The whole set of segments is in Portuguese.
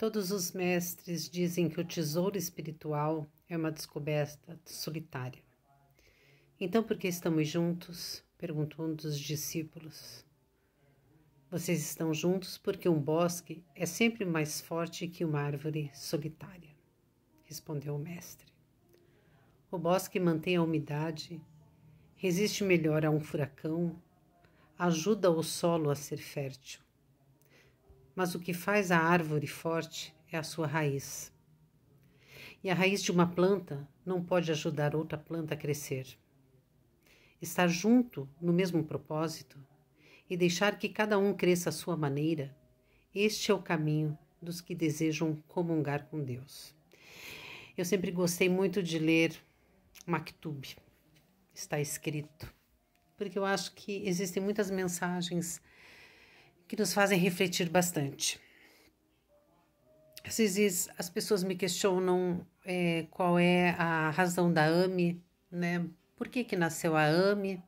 Todos os mestres dizem que o tesouro espiritual é uma descoberta solitária. Então, por que estamos juntos? Perguntou um dos discípulos. Vocês estão juntos porque um bosque é sempre mais forte que uma árvore solitária, respondeu o mestre. O bosque mantém a umidade, resiste melhor a um furacão, ajuda o solo a ser fértil. Mas o que faz a árvore forte é a sua raiz. E a raiz de uma planta não pode ajudar outra planta a crescer. Estar junto no mesmo propósito e deixar que cada um cresça à sua maneira, este é o caminho dos que desejam comungar com Deus. Eu sempre gostei muito de ler Maktub, está escrito, porque eu acho que existem muitas mensagens que nos fazem refletir bastante. Às vezes as pessoas me questionam qual é a razão da AME, né? Por que nasceu a AME?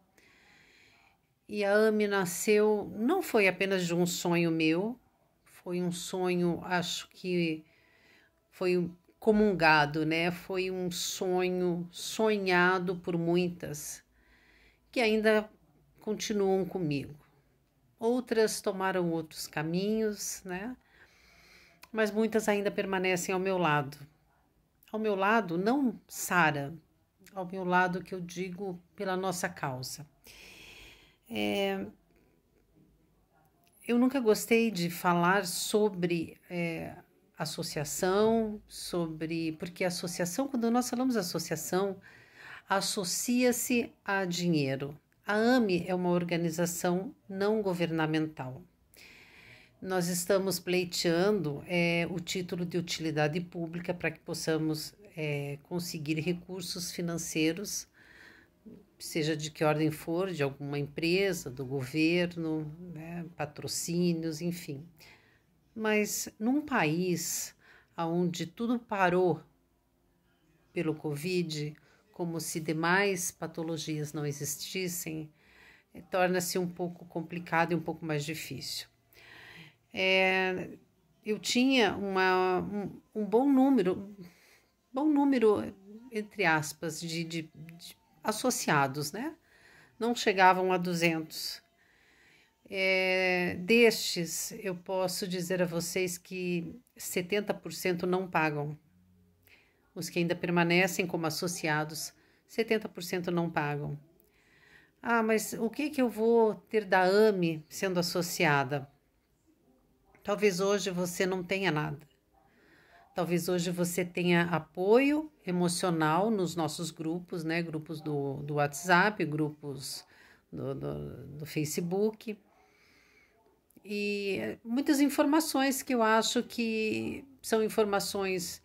E a AME nasceu, não foi apenas de um sonho meu, foi um sonho, acho que foi comungado, né? Foi um sonho sonhado por muitas que ainda continuam comigo. Outras tomaram outros caminhos, né? Mas muitas ainda permanecem ao meu lado. Ao meu lado, não Sara, ao meu lado que eu digo pela nossa causa. Eu nunca gostei de falar sobre associação, porque associação, quando nós falamos associação, associa-se a dinheiro. A AME é uma organização não governamental. Nós estamos pleiteando o título de utilidade pública para que possamos conseguir recursos financeiros, seja de que ordem for, de alguma empresa, do governo, né, patrocínios, enfim. Mas num país onde tudo parou pelo Covid, como se demais patologias não existissem, torna-se um pouco complicado e um pouco mais difícil. Eu tinha um bom número, entre aspas, de associados, né? Não chegavam a 200. Destes, eu posso dizer a vocês que 70% não pagam. Os que ainda permanecem como associados, 70% não pagam. Ah, mas o que eu vou ter da AME sendo associada? Talvez hoje você não tenha nada. Talvez hoje você tenha apoio emocional nos nossos grupos, né? Grupos do WhatsApp, grupos do Facebook. E muitas informações que eu acho que são informações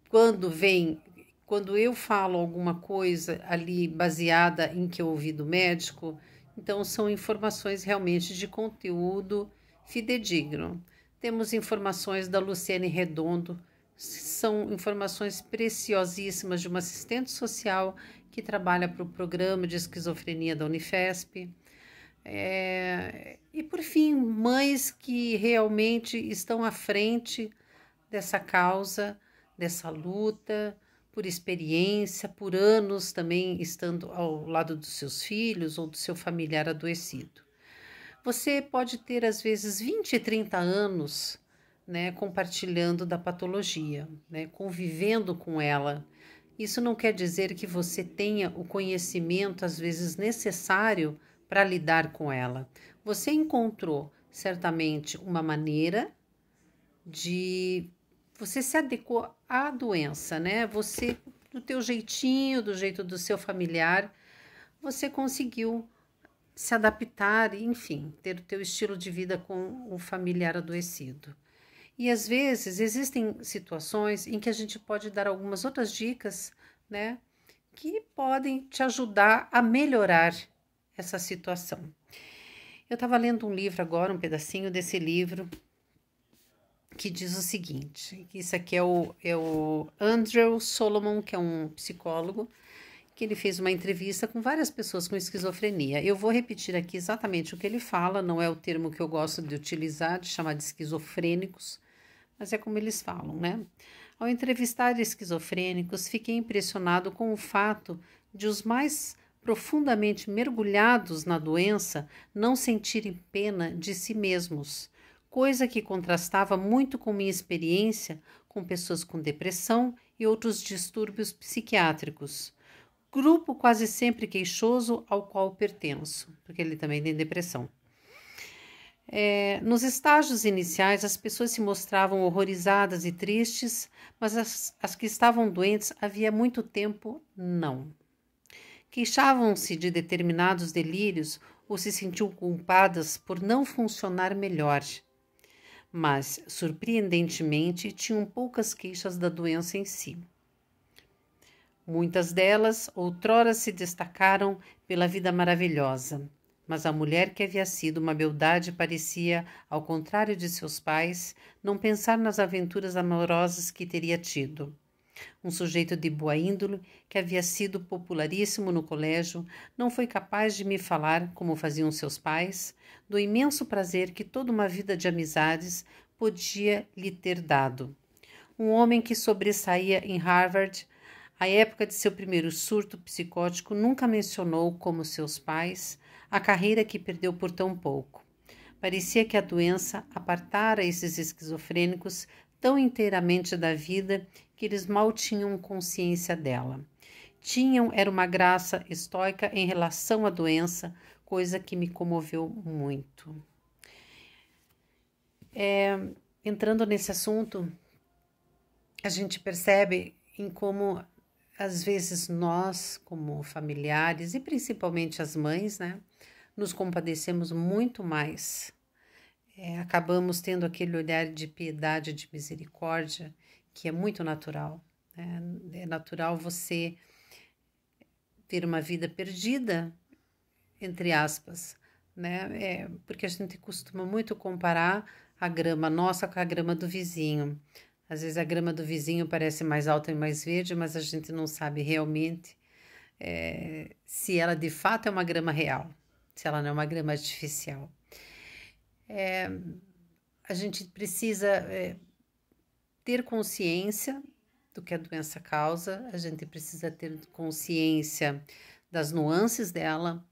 quando eu falo alguma coisa ali baseada em que eu ouvi do médico, então são informações realmente de conteúdo fidedigno. Temos informações da Luciane Redondo, são informações preciosíssimas de uma assistente social que trabalha para o programa de esquizofrenia da Unifesp. E por fim, mães que realmente estão à frente dessa causa, dessa luta, por experiência, por anos também estando ao lado dos seus filhos ou do seu familiar adoecido. Você pode ter, às vezes, 20, 30 anos, né, compartilhando da patologia, né, convivendo com ela. Isso não quer dizer que você tenha o conhecimento, às vezes, necessário para lidar com ela. Você encontrou, certamente, uma maneira você se adequou à doença, né? Você, do teu jeitinho, do jeito do seu familiar, você conseguiu se adaptar, enfim, ter o teu estilo de vida com o familiar adoecido. E às vezes existem situações em que a gente pode dar algumas outras dicas, né? Que podem te ajudar a melhorar essa situação. Eu estava lendo um livro agora, um pedacinho desse livro, que diz o seguinte, isso aqui é o Andrew Solomon, que é um psicólogo, que ele fez uma entrevista com várias pessoas com esquizofrenia. Eu vou repetir aqui exatamente o que ele fala, não é o termo que eu gosto de utilizar, de chamar de esquizofrênicos, mas é como eles falam, né? Ao entrevistar esquizofrênicos, fiquei impressionado com o fato de os mais profundamente mergulhados na doença não sentirem pena de si mesmos, coisa que contrastava muito com minha experiência com pessoas com depressão e outros distúrbios psiquiátricos. Grupo quase sempre queixoso ao qual pertenço, porque ele também tem depressão. Nos estágios iniciais, as pessoas se mostravam horrorizadas e tristes, mas as que estavam doentes havia muito tempo, não. Queixavam-se de determinados delírios ou se sentiam culpadas por não funcionar melhor. Mas, surpreendentemente, tinham poucas queixas da doença em si. Muitas delas outrora se destacaram pela vida maravilhosa, mas a mulher que havia sido uma beldade parecia, ao contrário de seus pais, não pensar nas aventuras amorosas que teria tido. Um sujeito de boa índole, que havia sido popularíssimo no colégio, não foi capaz de me falar, como faziam seus pais, do imenso prazer que toda uma vida de amizades podia lhe ter dado. Um homem que sobressaía em Harvard, à época de seu primeiro surto psicótico, nunca mencionou, como seus pais, a carreira que perdeu por tão pouco. Parecia que a doença apartara esses esquizofrênicos tão inteiramente da vida que eles mal tinham consciência dela. Era uma graça estoica em relação à doença, coisa que me comoveu muito. Entrando nesse assunto, a gente percebe em como, às vezes, nós, como familiares, e principalmente as mães, né, nos compadecemos muito mais. Acabamos tendo aquele olhar de piedade, de misericórdia, que é muito natural. Né? É natural você ter uma vida perdida, entre aspas, né? Porque a gente costuma muito comparar a grama nossa com a grama do vizinho. Às vezes a grama do vizinho parece mais alta e mais verde, mas a gente não sabe realmente se ela de fato é uma grama real, se ela não é uma grama artificial. A gente precisa ter consciência do que a doença causa, a gente precisa ter consciência das nuances dela,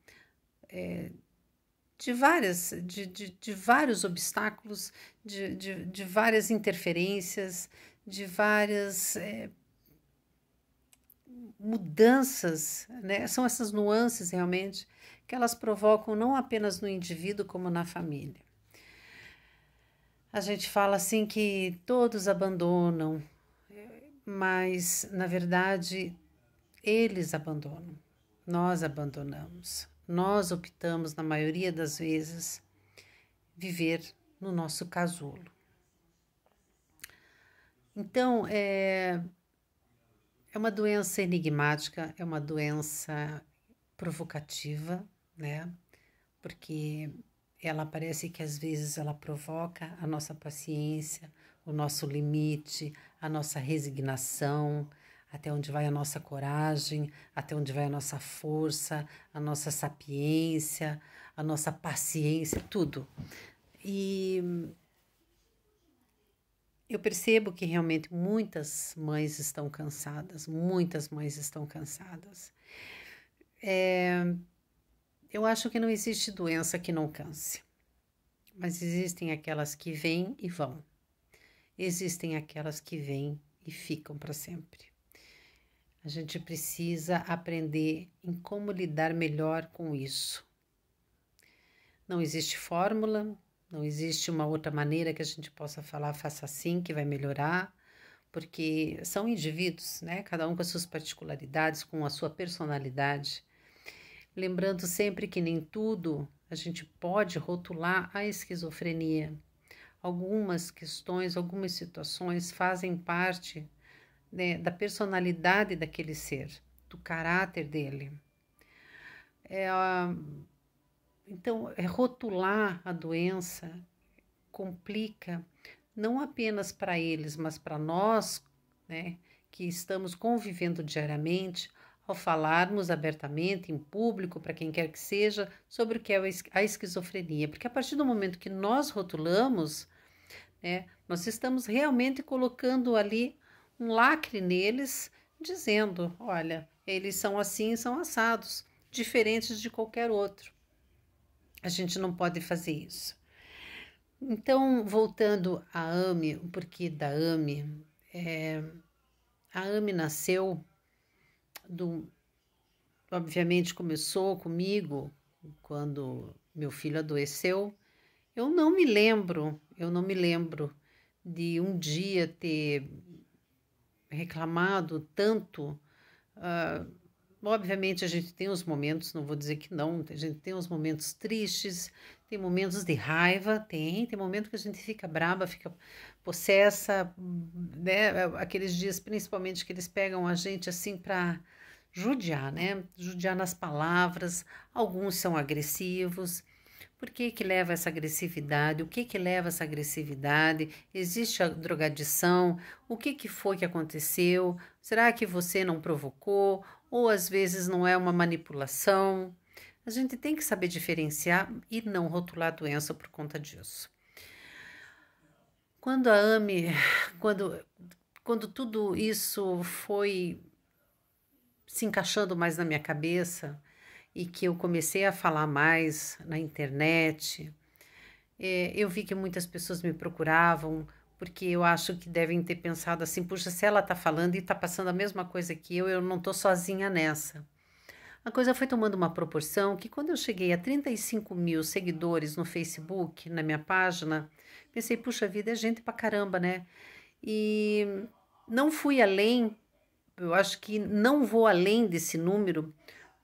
de vários obstáculos, de várias interferências, de várias mudanças, né? São essas nuances realmente que elas provocam não apenas no indivíduo como na família. A gente fala assim que todos abandonam, mas na verdade eles abandonam, nós abandonamos. Nós optamos, na maioria das vezes, viver no nosso casulo. Então, é uma doença enigmática, é uma doença provocativa, né? Porque ela parece que às vezes ela provoca a nossa paciência, o nosso limite, a nossa resignação, até onde vai a nossa coragem, até onde vai a nossa força, a nossa sapiência, a nossa paciência, tudo. E eu percebo que realmente muitas mães estão cansadas, muitas mães estão cansadas. Eu acho que não existe doença que não canse, mas existem aquelas que vêm e vão. Existem aquelas que vêm e ficam para sempre. A gente precisa aprender em como lidar melhor com isso. Não existe fórmula, não existe uma outra maneira que a gente possa falar, faça assim que vai melhorar, porque são indivíduos, né? Cada um com as suas particularidades, com a sua personalidade. Lembrando sempre que nem tudo a gente pode rotular a esquizofrenia. Algumas questões, algumas situações fazem parte, né, da personalidade daquele ser, do caráter dele. Então, rotular a doença complica não apenas para eles, mas para nós, né, que estamos convivendo diariamente, ao falarmos abertamente, em público, para quem quer que seja, sobre o que é a esquizofrenia. Porque a partir do momento que nós rotulamos, né? Nós estamos realmente colocando ali um lacre neles, dizendo, olha, eles são assim, são assados, diferentes de qualquer outro. A gente não pode fazer isso. Então, voltando à AME, o porquê da AME, a AME nasceu obviamente começou comigo quando meu filho adoeceu. Eu não me lembro de um dia ter reclamado tanto. Obviamente a gente tem os momentos, não vou dizer que não, a gente tem os momentos tristes, tem momentos de raiva, tem momentos que a gente fica braba, fica possessa, né? Aqueles dias principalmente que eles pegam a gente assim para judiar, né? Judiar nas palavras, alguns são agressivos. Por que que leva essa agressividade? O que que leva essa agressividade? Existe a drogadição? O que que foi que aconteceu? Será que você não provocou? Ou às vezes não é uma manipulação? A gente tem que saber diferenciar e não rotular a doença por conta disso. Quando a AME, quando tudo isso foi se encaixando mais na minha cabeça e que eu comecei a falar mais na internet, eu vi que muitas pessoas me procuravam porque eu acho que devem ter pensado assim, puxa, se ela tá falando e tá passando a mesma coisa que eu não tô sozinha nessa. A coisa foi tomando uma proporção que quando eu cheguei a 35 mil seguidores no Facebook, na minha página, pensei, puxa vida, é gente pra caramba, né? E não fui além, eu acho que não vou além desse número,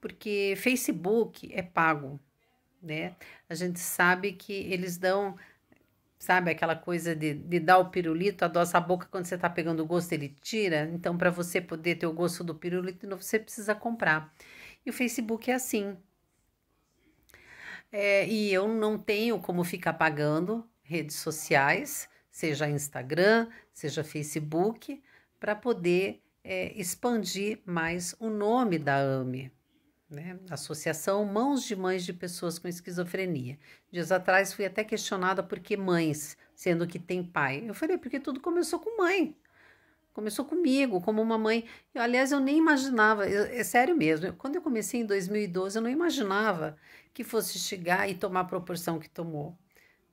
porque Facebook é pago, né? A gente sabe que eles dão, sabe, aquela coisa de dar o pirulito, adoça a boca quando você tá pegando o gosto, ele tira. Então, para você poder ter o gosto do pirulito, você precisa comprar. E o Facebook é assim. E eu não tenho como ficar pagando redes sociais, seja Instagram, seja Facebook, para poder expandir mais o nome da AME, né? Associação Mãos de Mães de Pessoas com Esquizofrenia. Dias atrás fui até questionada por que mães, sendo que tem pai. Eu falei, porque tudo começou com mãe. Começou comigo, como uma mãe. Aliás, eu nem imaginava, é sério mesmo. Quando eu comecei em 2012, eu não imaginava que fosse chegar e tomar a proporção que tomou,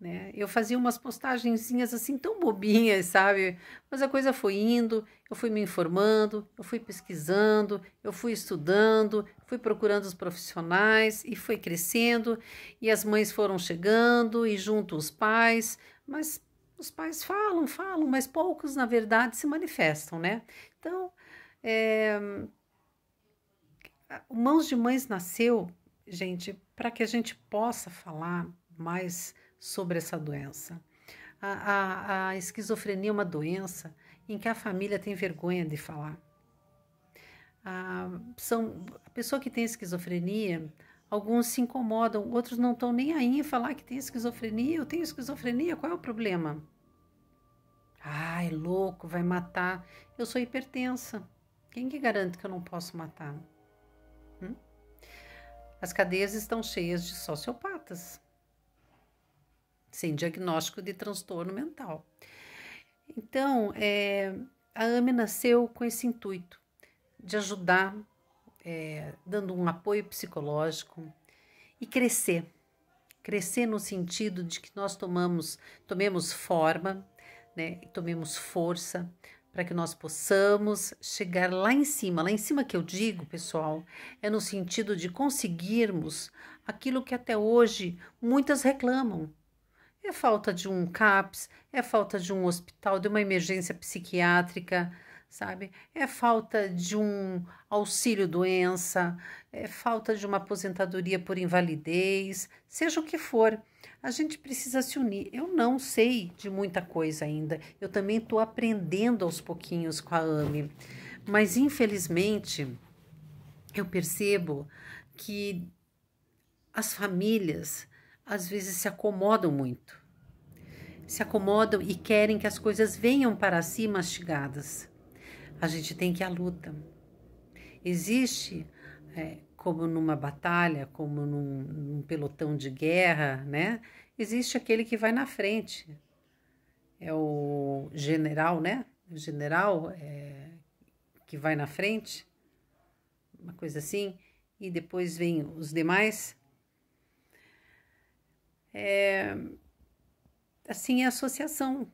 né? Eu fazia umas postagenzinhas assim tão bobinhas, sabe? Mas a coisa foi indo, eu fui me informando, eu fui pesquisando, eu fui estudando, fui procurando os profissionais e foi crescendo, e as mães foram chegando e junto os pais, mas os pais falam, mas poucos na verdade se manifestam, né? Então, é, o Mãos de Mães nasceu, gente, para que a gente possa falar mais sobre essa doença. A esquizofrenia é uma doença em que a família tem vergonha de falar. A pessoa que tem esquizofrenia, alguns se incomodam, outros não estão nem aí em falar que tem esquizofrenia. Eu tenho esquizofrenia, qual é o problema? Ah, é louco, vai matar. Eu sou hipertensa. Quem que garante que eu não posso matar? As cadeias estão cheias de sociopatas, sem diagnóstico de transtorno mental. Então, a AME nasceu com esse intuito de ajudar, dando um apoio psicológico e crescer. Crescer no sentido de que nós tomemos forma, né, e tomemos força para que nós possamos chegar lá em cima que eu digo, pessoal, é no sentido de conseguirmos aquilo que até hoje muitas reclamam. É falta de um CAPS, é falta de um hospital, de uma emergência psiquiátrica, sabe? É falta de um auxílio-doença, é falta de uma aposentadoria por invalidez, seja o que for. A gente precisa se unir. Eu não sei de muita coisa ainda. Eu também estou aprendendo aos pouquinhos com a AME. Mas, infelizmente, eu percebo que as famílias às vezes se acomodam muito. Se acomodam e querem que as coisas venham para si mastigadas. A gente tem que ir à luta. Existe, como numa batalha, como num pelotão de guerra, né? Existe aquele que vai na frente. é o general, né? O general que vai na frente, uma coisa assim, e depois vem os demais. Assim é a associação,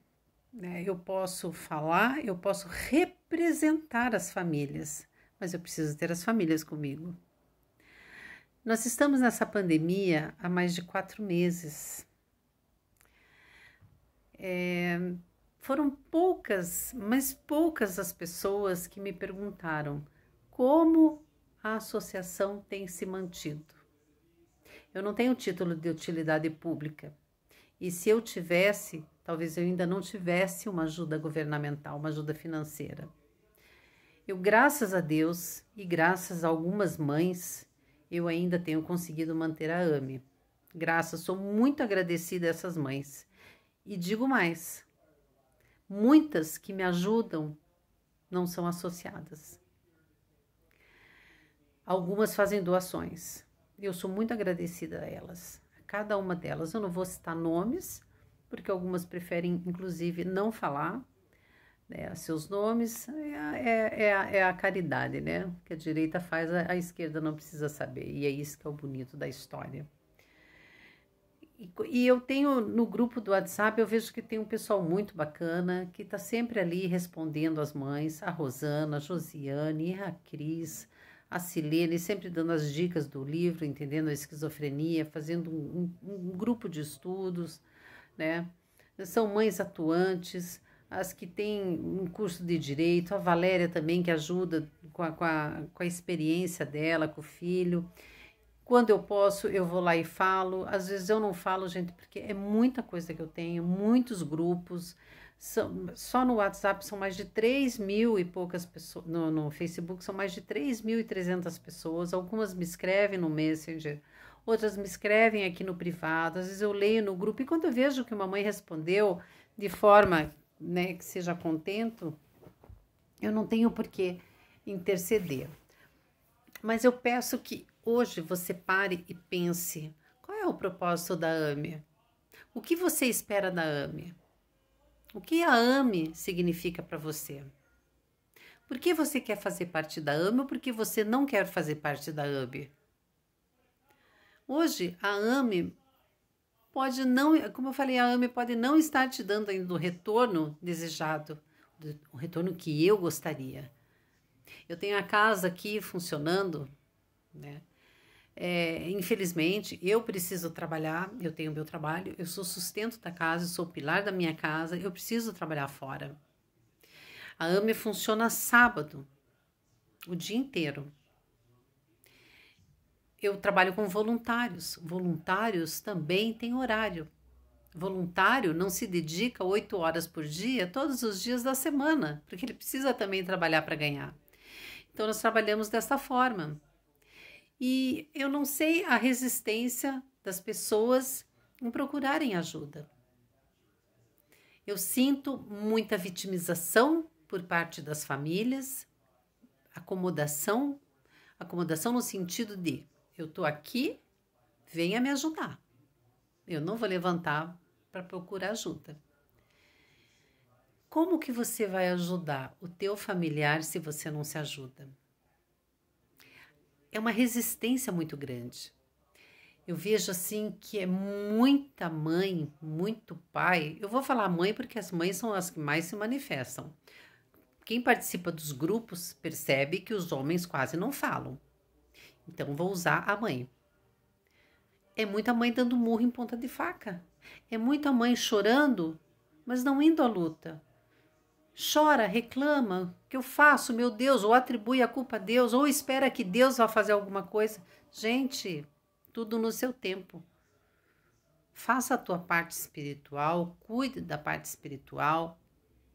né? Eu posso falar, eu posso representar as famílias, mas eu preciso ter as famílias comigo. Nós estamos nessa pandemia há mais de 4 meses. Foram poucas, mas poucas as pessoas que me perguntaram como a associação tem se mantido. Eu não tenho título de utilidade pública. E se eu tivesse, talvez eu ainda não tivesse uma ajuda governamental, uma ajuda financeira. Eu, graças a Deus e graças a algumas mães, eu ainda tenho conseguido manter a AME. Sou muito agradecida a essas mães. E digo mais, muitas que me ajudam não são associadas. Algumas fazem doações. Eu sou muito agradecida a elas. Cada uma delas. Eu não vou citar nomes, porque algumas preferem, inclusive, não falar, né, seus nomes. É a caridade, né? Que a direita faz, a esquerda não precisa saber. E é isso que é o bonito da história. E eu tenho, no grupo do WhatsApp, eu vejo que tem um pessoal muito bacana, que está sempre ali respondendo as mães, a Rosana, a Josiane, a Cris, a Silene, sempre dando as dicas do livro, entendendo a esquizofrenia, fazendo um grupo de estudos, né? São mães atuantes, as que têm um curso de direito, a Valéria também, que ajuda com a experiência dela, com o filho. Quando eu posso, eu vou lá e falo. Às vezes eu não falo, gente, porque é muita coisa que eu tenho, muitos grupos. Só no WhatsApp são mais de 3.000 e poucas pessoas. No Facebook são mais de 3.300 pessoas. Algumas me escrevem no Messenger, outras me escrevem aqui no privado. Às vezes eu leio no grupo. E quando eu vejo que uma mãe respondeu de forma, né, que seja contento, eu não tenho por que interceder. Mas eu peço que hoje você pare e pense, qual é o propósito da AME? O que você espera da AME? O que a AME significa para você? Por que você quer fazer parte da AME ou por que você não quer fazer parte da AME? Hoje, a AME pode não, como eu falei, a AME pode não estar te dando ainda o retorno desejado, o retorno que eu gostaria. Eu tenho a casa aqui funcionando, né? Infelizmente, eu preciso trabalhar, eu tenho meu trabalho, eu sou sustento da casa, eu sou o pilar da minha casa, eu preciso trabalhar fora. A AME funciona sábado, o dia inteiro. Eu trabalho com voluntários. Voluntários também têm horário. Voluntário não se dedica 8 horas por dia, todos os dias da semana, porque ele precisa também trabalhar para ganhar. Então, nós trabalhamos dessa forma. E eu não sei a resistência das pessoas em procurarem ajuda. Eu sinto muita vitimização por parte das famílias, acomodação no sentido de eu estou aqui, venha me ajudar. Eu não vou levantar para procurar ajuda. Como que você vai ajudar o teu familiar se você não se ajuda? É uma resistência muito grande. Eu vejo assim que é muita mãe, muito pai. Eu vou falar mãe porque as mães são as que mais se manifestam. Quem participa dos grupos percebe que os homens quase não falam. Então vou usar a mãe. É muita mãe dando murro em ponta de faca. É muita mãe chorando, mas não indo à luta. Chora, reclama, o que eu faço, meu Deus, ou atribui a culpa a Deus, ou espera que Deus vá fazer alguma coisa. Gente, tudo no seu tempo. Faça a tua parte espiritual, cuide da parte espiritual,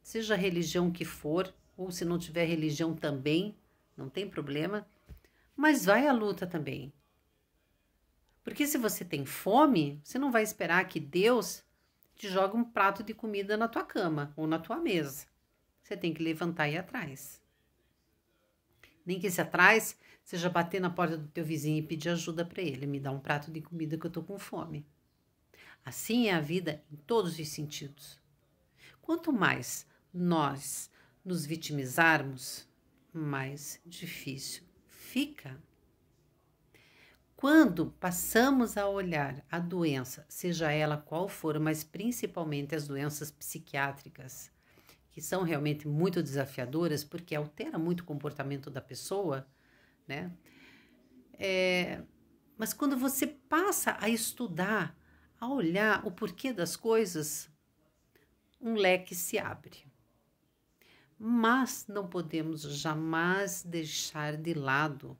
seja a religião que for, ou se não tiver religião também, não tem problema, mas vai à luta também. Porque se você tem fome, você não vai esperar que Deus te jogue um prato de comida na tua cama ou na tua mesa. Você tem que levantar e ir atrás. Nem que esse atrás seja bater na porta do teu vizinho e pedir ajuda para ele. Me dá um prato de comida que eu tô com fome. Assim é a vida em todos os sentidos. Quanto mais nós nos vitimizarmos, mais difícil fica. Quando passamos a olhar a doença, seja ela qual for, mas principalmente as doenças psiquiátricas, que são realmente muito desafiadoras, porque altera muito o comportamento da pessoa, né? Mas quando você passa a estudar, a olhar o porquê das coisas, um leque se abre. Mas não podemos jamais deixar de lado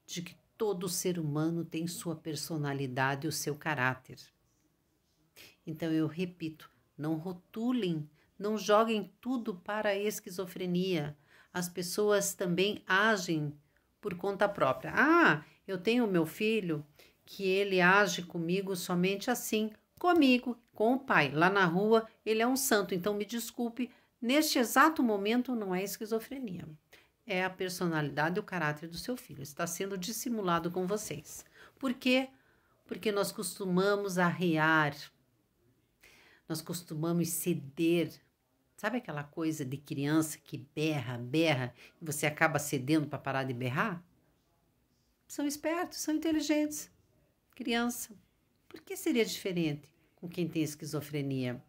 de que todo ser humano tem sua personalidade e o seu caráter. Então eu repito, não rotulem, não joguem tudo para a esquizofrenia. As pessoas também agem por conta própria. Ah, eu tenho meu filho que ele age comigo somente assim, comigo, com o pai. Lá na rua ele é um santo, então me desculpe, neste exato momento não é esquizofrenia. É a personalidade e o caráter do seu filho. Está sendo dissimulado com vocês. Por quê? Porque nós costumamos arrear, nós costumamos ceder. Sabe aquela coisa de criança que berra, berra, e você acaba cedendo para parar de berrar? São espertos, são inteligentes. Criança. Por que seria diferente com quem tem esquizofrenia?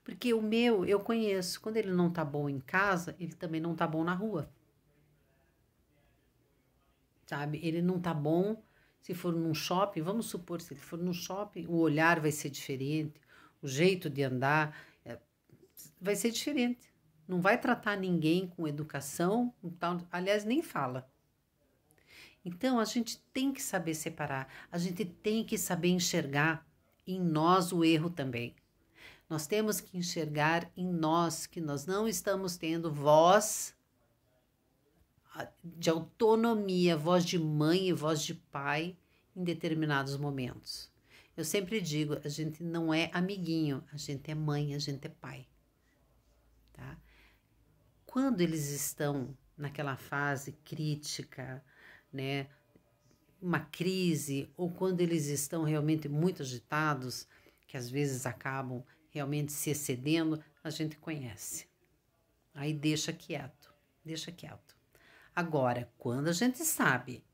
Porque o meu, eu conheço. Quando ele não tá bom em casa, ele também não tá bom na rua. Sabe? Ele não tá bom se for num shopping. Vamos supor, se ele for num shopping, o olhar vai ser diferente, o jeito de andar vai ser diferente. Não vai tratar ninguém com educação, então, aliás, nem fala. Então, a gente tem que saber separar, a gente tem que saber enxergar em nós o erro também. Nós temos que enxergar em nós que nós não estamos tendo voz de autonomia, voz de mãe e voz de pai em determinados momentos. Eu sempre digo, a gente não é amiguinho, a gente é mãe, a gente é pai. Tá? Quando eles estão naquela fase crítica, né, uma crise, ou quando eles estão realmente muito agitados, que às vezes acabam realmente se excedendo, a gente conhece. Aí deixa quieto, deixa quieto. Agora, quando a gente sabe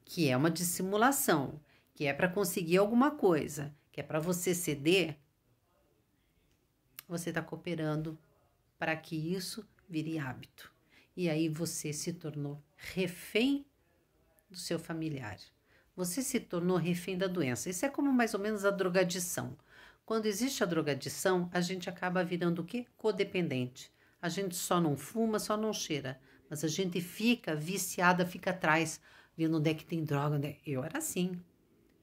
que é uma dissimulação, que é para conseguir alguma coisa, que é para você ceder, você está cooperando para que isso vire hábito. E aí você se tornou refém do seu familiar. Você se tornou refém da doença. Isso é como mais ou menos a drogadição. Quando existe a drogadição, a gente acaba virando o quê? Codependente. A gente só não fuma, só não cheira, mas a gente fica viciada, fica atrás, vendo onde é que tem droga. Onde é... Eu era assim.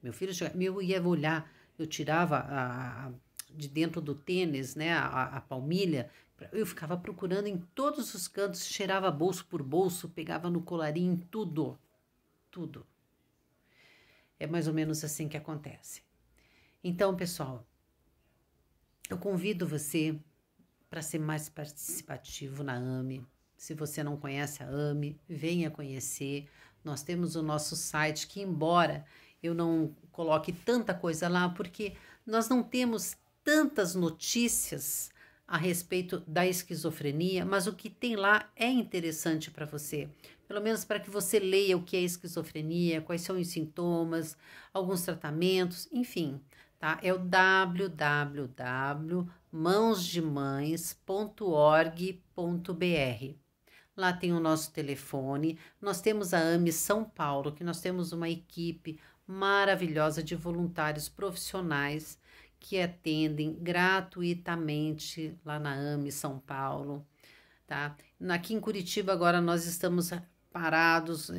Meu filho eu ia olhar, eu tirava de dentro do tênis, né, a palmilha, eu ficava procurando em todos os cantos, cheirava bolso por bolso, pegava no colarinho, tudo, tudo. É mais ou menos assim que acontece. Então, pessoal, eu convido você para ser mais participativo na AME. Se você não conhece a AME, venha conhecer. Nós temos o nosso site que, embora eu não coloque tanta coisa lá, porque nós não temos tantas notícias a respeito da esquizofrenia, mas o que tem lá é interessante para você. Pelo menos para que você leia o que é esquizofrenia, quais são os sintomas, alguns tratamentos, enfim, tá? É o www.mãosdemães.org.br. Lá tem o nosso telefone. Nós temos a AME São Paulo, que nós temos uma equipe maravilhosa de voluntários profissionais que atendem gratuitamente lá na AME São Paulo, tá? Aqui em Curitiba agora nós estamos parados,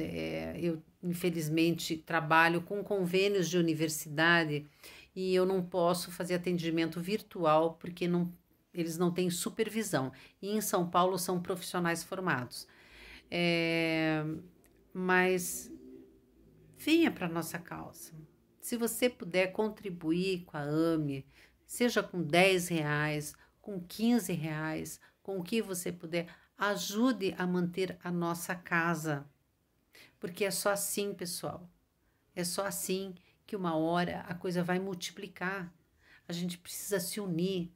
eu infelizmente trabalho com convênios de universidade e eu não posso fazer atendimento virtual porque eles não têm supervisão. E em São Paulo são profissionais formados. Mas venha para a nossa causa. Se você puder contribuir com a AME, seja com R$10, com R$15, com o que você puder, ajude a manter a nossa casa. Porque é só assim, pessoal. É só assim que uma hora a coisa vai multiplicar. A gente precisa se unir.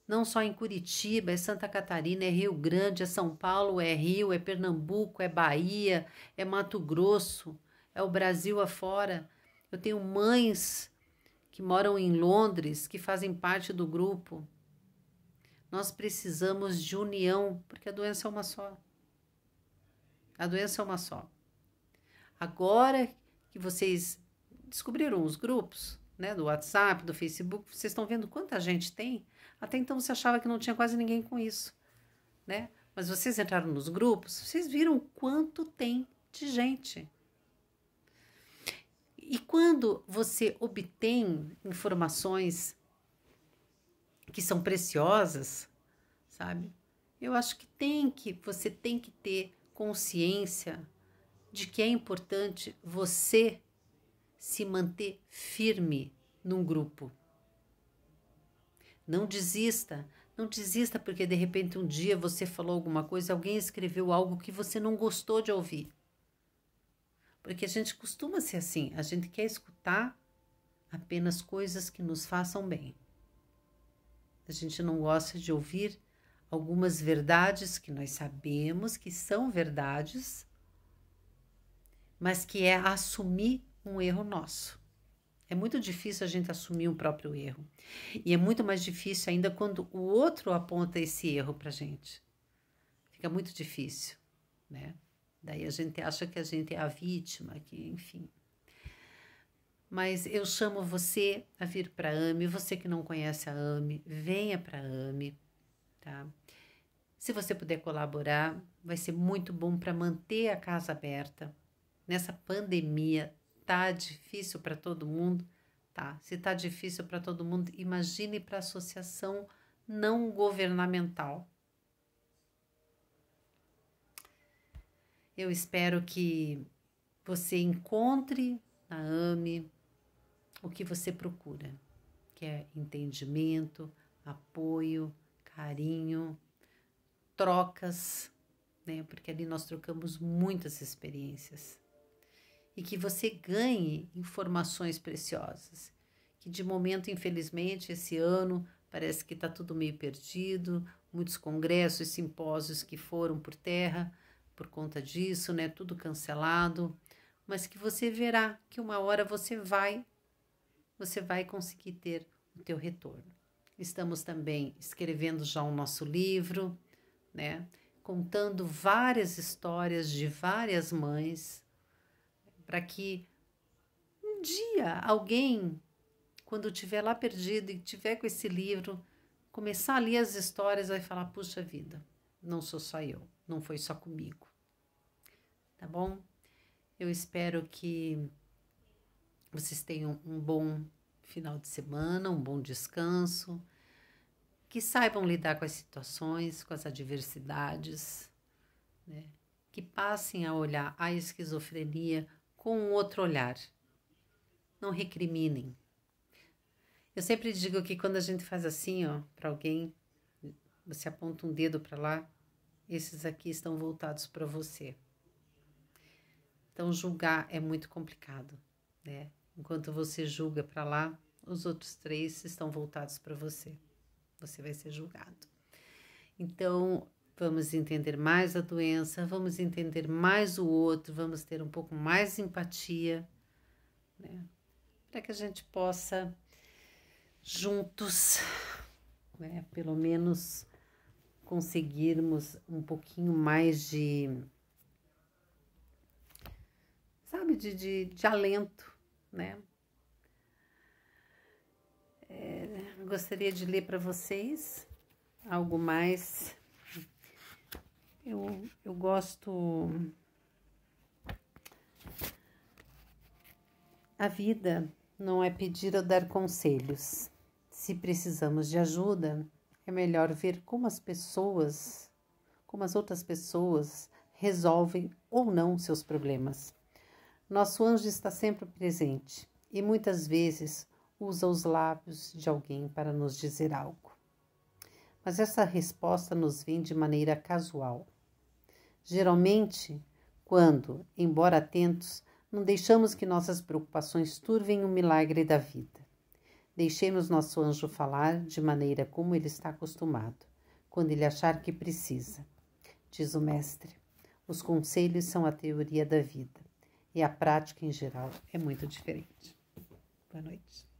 Não só em Curitiba, é Santa Catarina, é Rio Grande, é São Paulo, é Rio, é Pernambuco, é Bahia, é Mato Grosso, é o Brasil afora. Eu tenho mães que moram em Londres, que fazem parte do grupo. Nós precisamos de união, porque a doença é uma só. A doença é uma só. Agora que vocês descobriram os grupos, né, do WhatsApp, do Facebook, vocês estão vendo quanta gente tem? Até então você achava que não tinha quase ninguém com isso, né? Mas vocês entraram nos grupos, vocês viram quanto tem de gente. E quando você obtém informações que são preciosas, sabe? Eu acho que você tem que ter consciência de que é importante você se manter firme num grupo. Não desista porque de repente um dia você falou alguma coisa, alguém escreveu algo que você não gostou de ouvir. Porque a gente costuma ser assim, a gente quer escutar apenas coisas que nos façam bem. A gente não gosta de ouvir algumas verdades que nós sabemos que são verdades, mas que é assumir um erro nosso. É muito difícil a gente assumir um próprio erro. E é muito mais difícil ainda quando o outro aponta esse erro pra gente. Fica muito difícil, né? Daí a gente acha que a gente é a vítima, que enfim. Mas eu chamo você a vir para a AME, você que não conhece a AME, venha para a AME, tá? Se você puder colaborar, vai ser muito bom para manter a casa aberta. Nessa pandemia, tá difícil para todo mundo, tá? Se tá difícil para todo mundo, imagine para a associação não governamental. Eu espero que você encontre na AME o que você procura, que é entendimento, apoio, carinho, trocas, né? Porque ali nós trocamos muitas experiências. E que você ganhe informações preciosas. Que de momento, infelizmente, esse ano parece que está tudo meio perdido, muitos congressos, simpósios que foram por terra por conta disso, né? Tudo cancelado, mas que você verá que uma hora você vai conseguir ter o teu retorno. Estamos também escrevendo já o nosso livro, né? Contando várias histórias de várias mães, para que um dia alguém, quando estiver lá perdido e estiver com esse livro, começar a ler as histórias, vai falar, puxa vida, não sou só eu, não foi só comigo. Tá bom? Eu espero que vocês tenham um bom final de semana, um bom descanso, que saibam lidar com as situações, com as adversidades, né? Que passem a olhar a esquizofrenia com um outro olhar. Não recriminem. Eu sempre digo que quando a gente faz assim, ó, para alguém, você aponta um dedo para lá, esses aqui estão voltados para você. Então, julgar é muito complicado, né? Enquanto você julga para lá, os outros 3 estão voltados para você. Você vai ser julgado. Então, vamos entender mais a doença, vamos entender mais o outro, vamos ter um pouco mais de empatia, né? Para que a gente possa, juntos, né, pelo menos conseguirmos um pouquinho mais de, sabe, de alento, né? Gostaria de ler para vocês algo mais. Eu gosto. A vida não é pedir ou dar conselhos. Se precisamos de ajuda, é melhor ver como as outras pessoas resolvem ou não seus problemas. Nosso anjo está sempre presente e muitas vezes usa os lábios de alguém para nos dizer algo. Mas essa resposta nos vem de maneira casual. Geralmente, quando, embora atentos, não deixamos que nossas preocupações turvem o milagre da vida. Deixemos nosso anjo falar de maneira como ele está acostumado, quando ele achar que precisa. Diz o mestre, os conselhos são a teoria da vida, e a prática, em geral, é muito diferente. Boa noite.